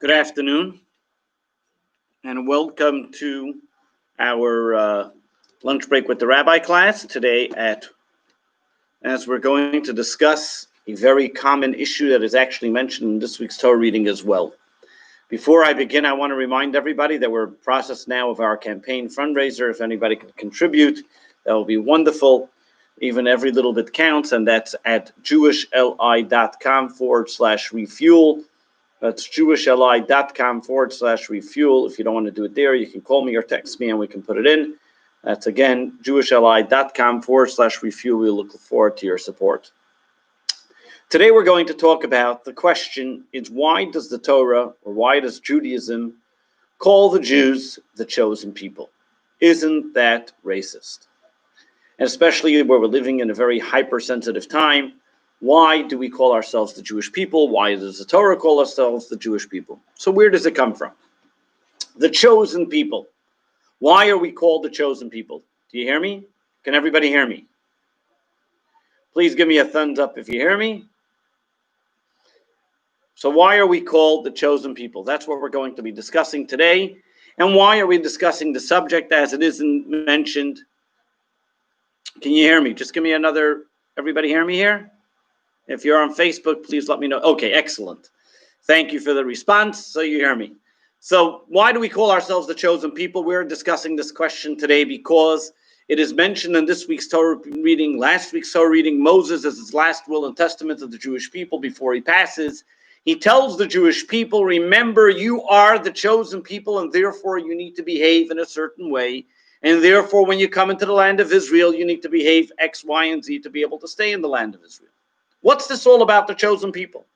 Good afternoon, and welcome to our lunch break with the Rabbi class today as we're going to discuss a very common issue that is actually mentioned in this week's Torah reading as well. Before I begin, I want to remind everybody that we're in the process now of our campaign fundraiser. If anybody can contribute, that will be wonderful. Even every little bit counts, and that's at jewishli.com/refuel. That's jewishli.com/refuel. If you don't want to do it there, you can call me or text me and we can put it in. That's again, jewishli.com/refuel. We look forward to your support. Today we're going to talk about the question is why does the Torah or why does Judaism call the Jews the chosen people? Isn't that racist? And especially where we're living in a very hypersensitive time, why do we call ourselves the Jewish people? Why does the Torah call ourselves the Jewish people? So where does it come from? The chosen people. Why are we called the chosen people? Do you hear me? Can everybody hear me? Please give me a thumbs up if you hear me. So why are we called the chosen people? That's what we're going to be discussing today. And why are we discussing the subject as it isn't mentioned? Can you hear me? Just give me another, everybody hear me here? If you're on Facebook, please let me know. Okay, excellent. Thank you for the response. So you hear me. So why do we call ourselves the chosen people? We're discussing this question today because it is mentioned in this week's Torah reading, last week's Torah reading, Moses as his last will and testament of the Jewish people before he passes. He tells the Jewish people, remember, you are the chosen people and therefore you need to behave in a certain way. And therefore, when you come into the land of Israel, you need to behave X, Y, and Z to be able to stay in the land of Israel. What's this all about, the chosen people?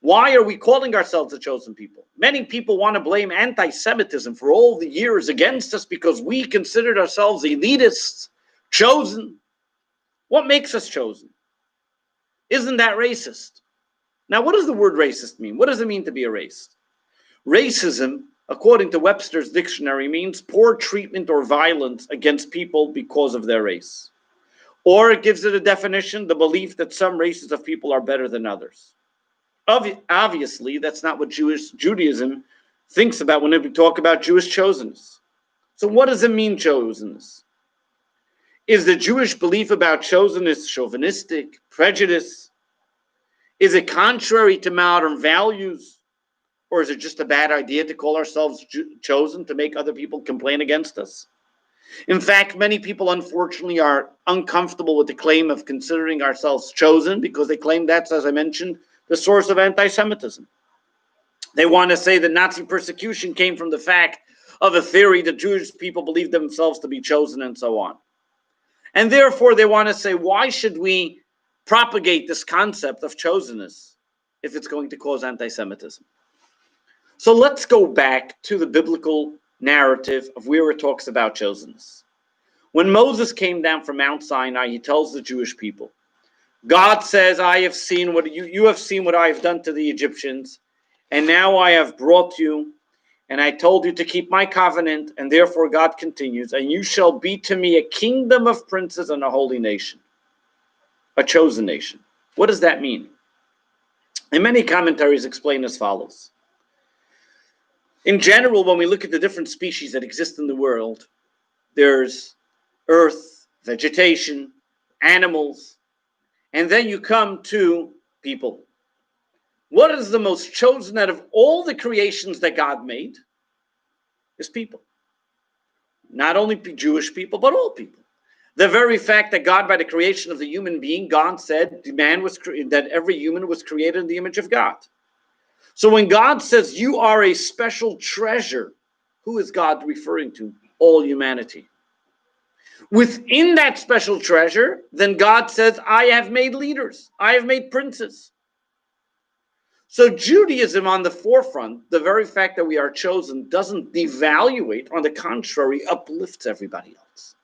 Why are we calling ourselves the chosen people? Many people want to blame anti-Semitism for all the years against us because we considered ourselves elitists, chosen. What makes us chosen? Isn't that racist? Now, what does the word racist mean? What does it mean to be a race? Racism, according to Webster's dictionary, means poor treatment or violence against people because of their race. Or it gives it a definition, the belief that some races of people are better than others. Obviously, that's not what Judaism thinks about when we talk about Jewish chosenness. So what does it mean, chosenness? Is the Jewish belief about chosenness chauvinistic, prejudice? Is it contrary to modern values? Or is it just a bad idea to call ourselves chosen to make other people complain against us? In fact, many people, unfortunately, are uncomfortable with the claim of considering ourselves chosen because they claim that's, as I mentioned, the source of anti-Semitism. They want to say that Nazi persecution came from the fact of a theory that Jewish people believe themselves to be chosen and so on. And therefore, they want to say, why should we propagate this concept of chosenness if it's going to cause anti-Semitism? So let's go back to the biblical narrative of where it talks about chosenness. When Moses came down from Mount Sinai, he tells the Jewish people, God says, I have seen what you have seen what I have done to the Egyptians, and now I have brought you, and I told you to keep my covenant, and therefore God continues, and you shall be to me a kingdom of princes and a holy nation, a chosen nation. What does that mean? And many commentaries explain as follows. In general, when we look at the different species that exist in the world, there's earth, vegetation, animals, and then you come to people. What is the most chosen out of all the creations that God made? Is people. Not only Jewish people, but all people. The very fact that God, by the creation of the human being, God said that every human was created in the image of God. So when God says you are a special treasure, who is God referring to? All humanity. Within that special treasure, then God says, I have made leaders. I have made princes. So Judaism on the forefront, the very fact that we are chosen doesn't devaluate, on the contrary, uplifts everybody else.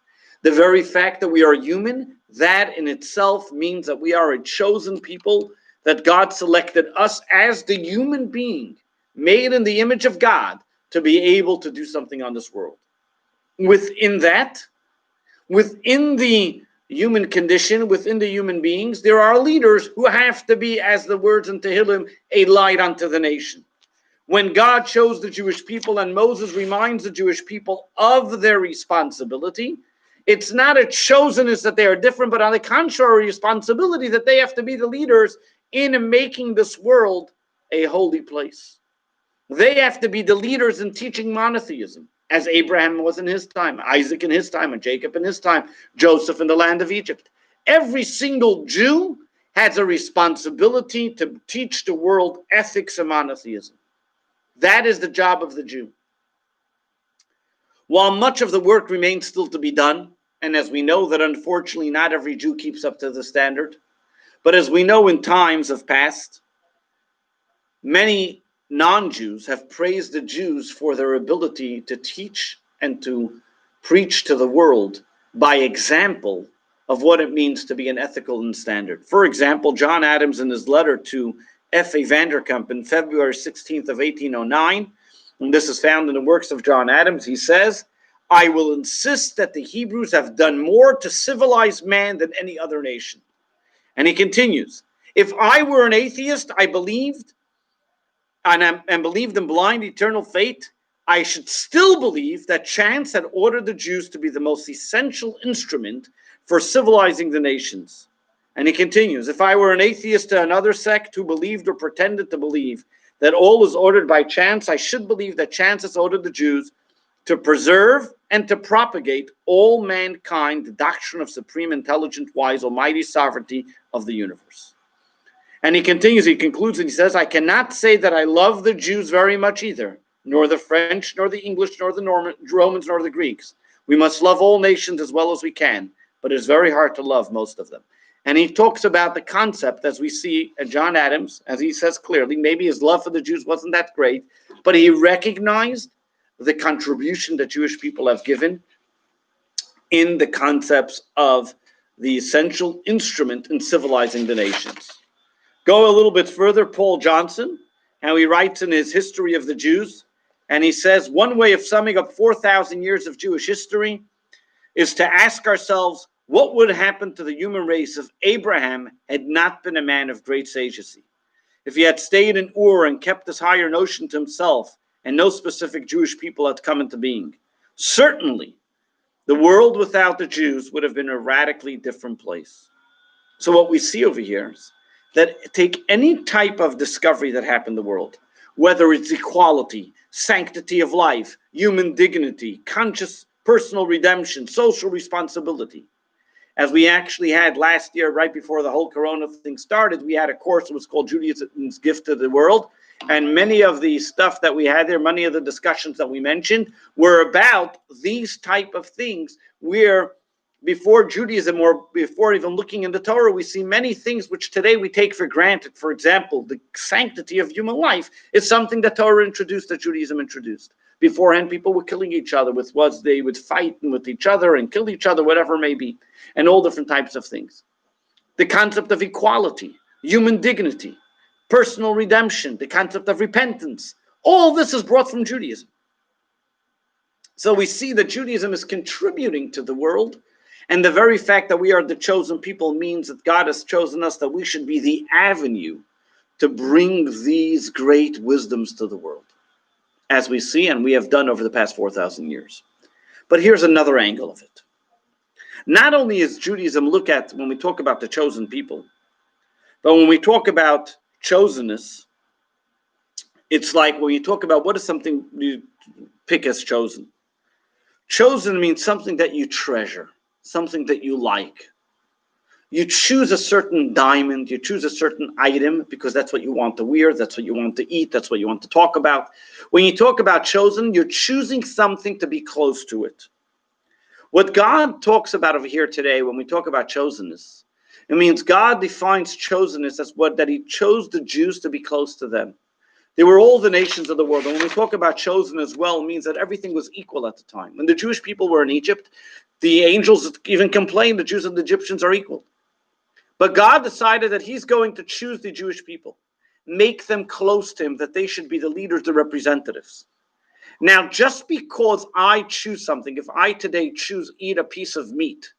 The very fact that we are human, that in itself means that we are a chosen people, that God selected us as the human being made in the image of God to be able to do something on this world. Within that, within the human condition, within the human beings, there are leaders who have to be, as the words in Tehillim, a light unto the nation. when God chose the Jewish people and Moses reminds the Jewish people of their responsibility, it's not a chosenness that they are different, but on the contrary, responsibility that they have to be the leaders in making this world a holy place. They have to be the leaders in teaching monotheism, as Abraham was in his time, Isaac in his time, and Jacob in his time, Joseph in the land of Egypt. Every single Jew has a responsibility to teach the world ethics and monotheism. That is the job of the Jew. While much of the work remains still to be done, and as we know that unfortunately not every Jew keeps up to the standard, but as we know in times of past, many non-Jews have praised the Jews for their ability to teach and to preach to the world by example of what it means to be an ethical and standard. For example, John Adams in his letter to F.A. Vanderkamp in February 16th of 1809, and this is found in the works of John Adams, he says, "I will insist that the Hebrews have done more to civilize man than any other nation." And he continues, "If I were an atheist, I believed and believed in blind eternal fate, I should still believe that chance had ordered the Jews to be the most essential instrument for civilizing the nations." And he continues, "If I were an atheist to another sect who believed or pretended to believe that all is ordered by chance, I should believe that chance has ordered the Jews to preserve and to propagate all mankind the doctrine of supreme, intelligent, wise, almighty sovereignty of the universe." And he continues, he concludes, and he says, "I cannot say that I love the Jews very much either, nor the French, nor the English, nor the Romans, nor the Greeks. We must love all nations as well as we can, but it's very hard to love most of them." And he talks about the concept, as we see John Adams, as he says clearly, maybe his love for the Jews wasn't that great, but he recognized the contribution that Jewish people have given in the concepts of the essential instrument in civilizing the nations. Go a little bit further, Paul Johnson, how he writes in his History of the Jews, and he says, one way of summing up 4,000 years of Jewish history is to ask ourselves, what would happen to the human race if Abraham had not been a man of great sagacity? If he had stayed in Ur and kept this higher notion to himself, and no specific Jewish people had come into being? Certainly, the world without the Jews would have been a radically different place. So what we see over here is that take any type of discovery that happened in the world, whether it's equality, sanctity of life, human dignity, conscious personal redemption, social responsibility. As we actually had last year, right before the whole Corona thing started, we had a course that was called Judaism's Gift to the World. And many of the stuff that we had there, many of the discussions that we mentioned were about these type of things where before Judaism or before even looking in the Torah, we see many things which today we take for granted. For example, the sanctity of human life is something that Torah introduced, that Judaism introduced. Beforehand, people were killing each other they would fight with each other and kill each other, whatever it may be, and all different types of things. The concept of equality, human dignity, personal redemption, the concept of repentance, all this is brought from Judaism. So we see that Judaism is contributing to the world, and the very fact that we are the chosen people means that God has chosen us, that we should be the avenue to bring these great wisdoms to the world, as we see and we have done over the past 4,000 years. But here's another angle of it. Not only is Judaism looked at when we talk about the chosen people, but when we talk about chosenness, it's like when you talk about what is something you pick as chosen. Chosen means something that you treasure, something that you like. You choose a certain diamond, you choose a certain item because that's what you want to wear, that's what you want to eat, that's what you want to talk about. When you talk about chosen, you're choosing something to be close to it. What God talks about over here today, when we talk about chosenness, it means God defines chosenness as that he chose the Jews to be close to them. They were all the nations of the world. And when we talk about chosen as well, it means that everything was equal at the time. When the Jewish people were in Egypt, the angels even complained the Jews and the Egyptians are equal. But God decided that he's going to choose the Jewish people, make them close to him, that they should be the leaders, the representatives. Now, just because I choose something, if I today choose eat a piece of meat,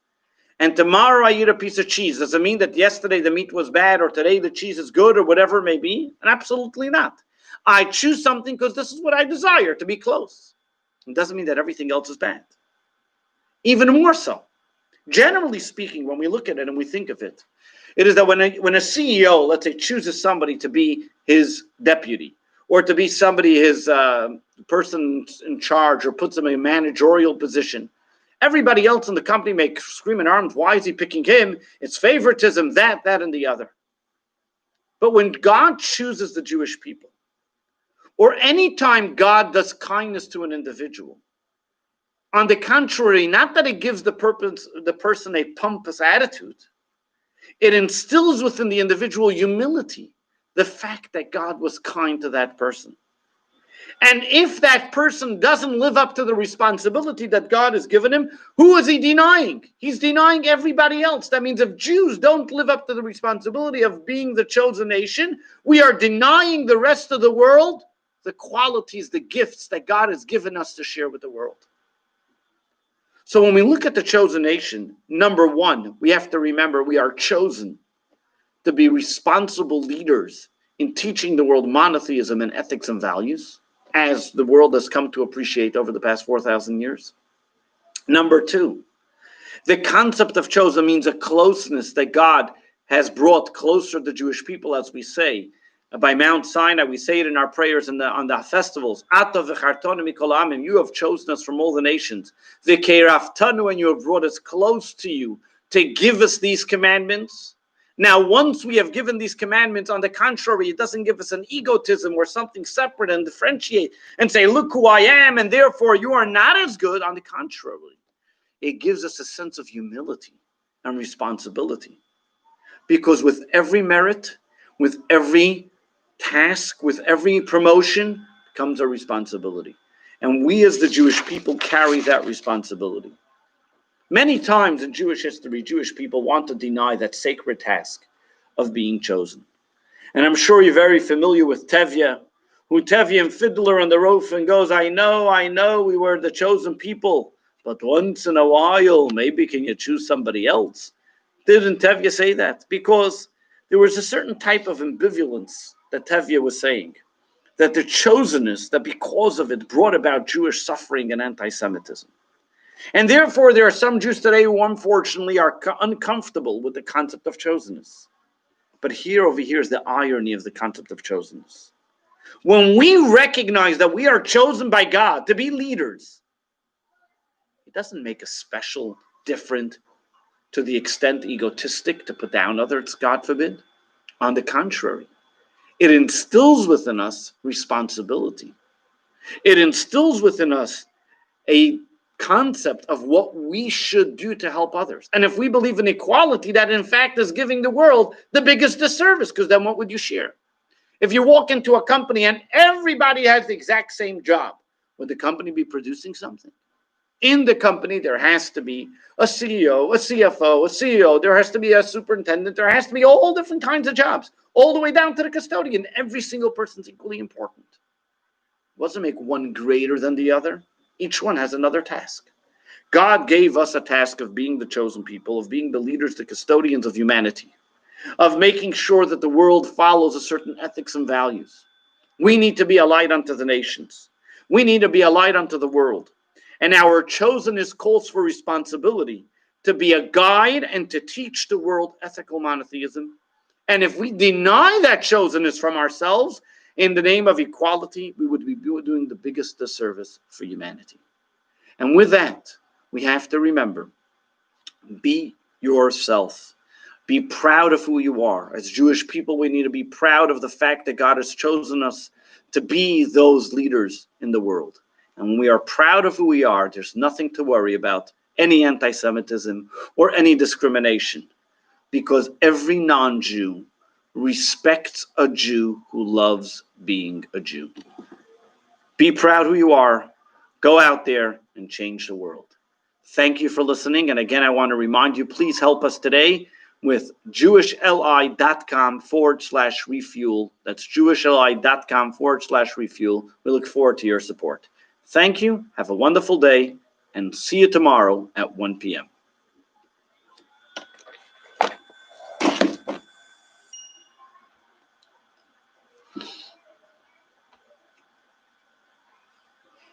and tomorrow I eat a piece of cheese, does it mean that yesterday the meat was bad or today the cheese is good or whatever it may be? And absolutely not. I choose something because this is what I desire, to be close. It doesn't mean that everything else is bad. Even more so. Generally speaking, when we look at it and we think of it, it is that when a CEO, let's say, chooses somebody to be his deputy or to be somebody, his person in charge, or puts him in a managerial position, everybody else in the company may scream in arms, why is he picking him? It's favoritism, that, and the other. But when God chooses the Jewish people, or any time God does kindness to an individual, on the contrary, not that it gives the person a pompous attitude, it instills within the individual humility, the fact that God was kind to that person. And if that person doesn't live up to the responsibility that God has given him, who is he denying? He's denying everybody else. That means if Jews don't live up to the responsibility of being the chosen nation, we are denying the rest of the world the qualities, the gifts that God has given us to share with the world. So when we look at the chosen nation, number one, we have to remember we are chosen to be responsible leaders in teaching the world monotheism and ethics and values, as the world has come to appreciate over the past 4,000 years. Number two, the concept of chosen means a closeness that God has brought closer to the Jewish people, as we say. By Mount Sinai, we say it in our prayers on the festivals. You have chosen us from all the nations. And you have brought us close to you to give us these commandments. Now, once we have given these commandments, on the contrary, it doesn't give us an egotism or something separate and differentiate and say, look who I am, and therefore you are not as good. On the contrary, it gives us a sense of humility and responsibility. Because with every merit, with every task, with every promotion, comes a responsibility. And we as the Jewish people carry that responsibility. Many times in Jewish history, Jewish people want to deny that sacred task of being chosen. And I'm sure you're very familiar with Tevye, who Tevye and Fiddler on the roof and goes, I know, we were the chosen people, but once in a while, maybe can you choose somebody else? Didn't Tevye say that? Because there was a certain type of ambivalence that Tevye was saying, that the chosenness, that because of it, brought about Jewish suffering and anti-Semitism. And therefore, there are some Jews today who unfortunately are uncomfortable with the concept of chosenness. But over here is the irony of the concept of chosenness. When we recognize that we are chosen by God to be leaders, it doesn't make us special, different, to the extent egotistic, to put down others, God forbid. On the contrary, it instills within us responsibility. It instills within us a concept of what we should do to help others. And if we believe in equality, that in fact is giving the world the biggest disservice, because then what would you share? If you walk into a company and everybody has the exact same job, would the company be producing something? In the company, there has to be a CEO, a CFO, a CEO, there has to be a superintendent, there has to be all different kinds of jobs, all the way down to the custodian. Every single person's equally important. It doesn't make one greater than the other. Each one has another task. God gave us a task of being the chosen people, of being the leaders, the custodians of humanity, of making sure that the world follows a certain ethics and values. We need to be a light unto the nations. We need to be a light unto the world. And our chosenness calls for responsibility to be a guide and to teach the world ethical monotheism. And if we deny that chosenness from ourselves in the name of equality, we would be doing the biggest disservice for humanity. And with that, we have to remember, be yourself. Be proud of who you are. As Jewish people, we need to be proud of the fact that God has chosen us to be those leaders in the world. And when we are proud of who we are, there's nothing to worry about any anti-Semitism or any discrimination, because every non-Jew respects a Jew who loves being a Jew. Be proud who you are. Go out there and change the world. Thank you for listening. And again, I want to remind you, please help us today with jewishli.com/refuel. That's jewishli.com/refuel. We look forward to your support. Thank you. Have a wonderful day, and see you tomorrow at 1 p.m.